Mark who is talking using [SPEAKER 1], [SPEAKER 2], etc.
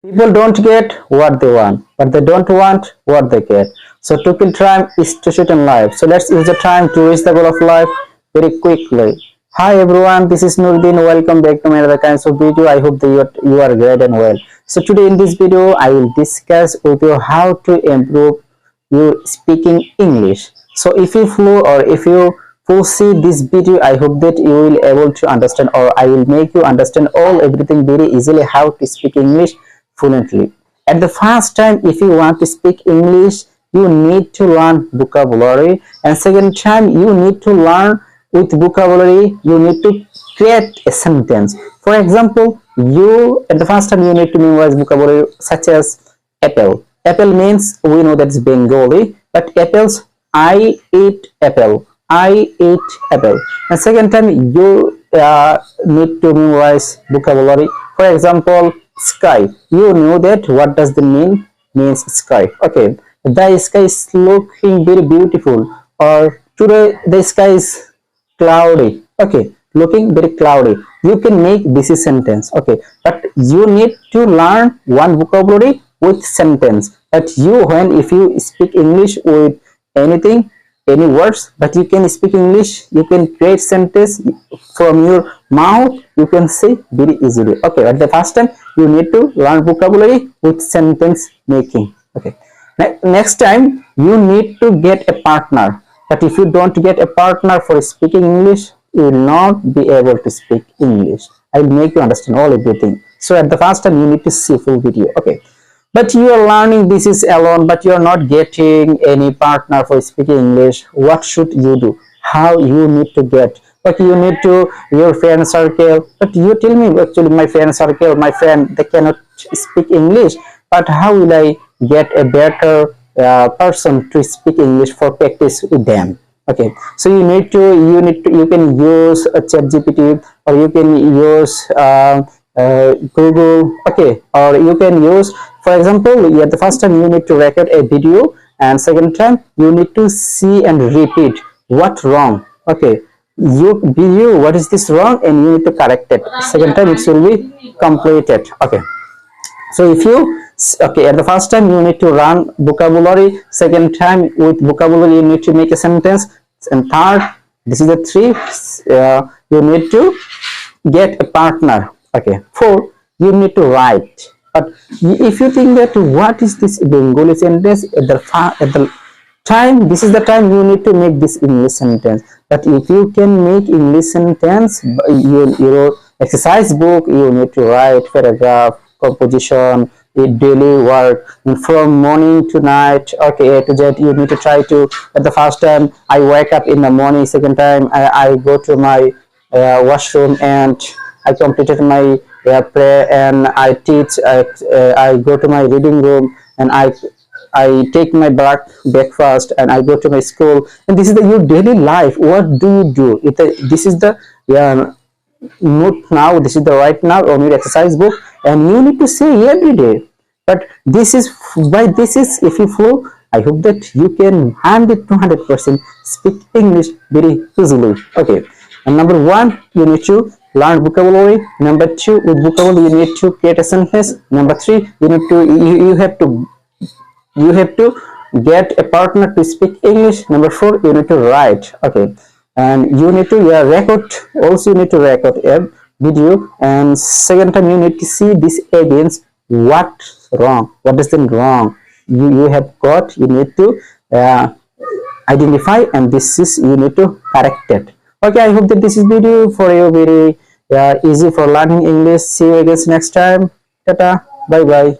[SPEAKER 1] People don't get what they want, but they don't want what they get. So to kill time is to shoot in life. So let's use the time to reach the goal of life very quickly. Hi everyone, this is Nurdin. Welcome back to my other kinds of video. I hope that you are great and well. So today in this video, I will discuss with you how to improve you speaking English. So if you follow or if you foresee this video, I hope that you will able to understand, or I will make you understand all everything very easily how to speak English fluently. At the first time, if you want to speak English, you need to learn vocabulary, and second time you need to learn with vocabulary you need to create a sentence. For example, you at the first time you need to memorize vocabulary such as apple. Apple means we know that's Bengali, but apples, I eat apple, I eat apple. And second time you need to memorize vocabulary. For example, sky. You know that what does the means sky. Okay, the sky is looking very beautiful, or today the sky is cloudy. Okay, looking very cloudy. You can make this sentence. Okay, but you need to learn one vocabulary with sentence. That you, when if you speak English with anything, any words, but you can speak English, you can create sentence from your mouth, you can say very easily. Okay, at the first time you need to learn vocabulary with sentence making. Okay, next time you need to get a partner, but if you don't get a partner for speaking English, you will not be able to speak English. I will make you understand all everything. So at the first time you need to see full video. Okay, but you are learning this is alone, but you are not getting any partner for speaking English. What should you do? How you need to get? Okay, you need to your friend circle, but you tell me actually my friend circle, my friend, they cannot speak English, but how will I get a better person to speak English for practice with them? Okay, so you can use a chat GPT, or you can use Google. Okay, or you can use, for example, the first time you need to record a video, and second time you need to see and repeat what wrong. Okay, you what is this wrong, and you need to correct it. Second time it will be completed. Okay, so if you okay, at the first time you need to run vocabulary, second time with vocabulary you need to make a sentence, and third, this is the three, you need to get a partner. Okay, four, you need to write. But if you think that what is this Bengali sentence, at the time, this is the time you need to make this English sentence. But if you can make English sentence, your exercise book, you need to write paragraph, composition, daily work from morning to night. Okay, A to Z, you need to try to, at the first time I wake up in the morning, second time I go to my washroom and I completed my prayer, and I teach. I go to my reading room, and I take my breakfast, and I go to my school. And this is your daily life. What do you do? This is the note now. This is the right now on your exercise book, and you need to say every day. But this is if you follow, I hope that you can 100% speak English very easily. Okay, and number one, you need to learn vocabulary. Number two, with vocabulary you need to create a sentence. Number three, you have to get a partner to speak English. Number four, you need to write. Okay, and you need to record. Also, you need to record a video. And second time, you need to see this evidence. What's wrong? What is then wrong? You have got. You need to identify, and this is you need to correct it. Okay, I hope that this is video for you very easy for learning English. See you again next time. Tata, bye bye.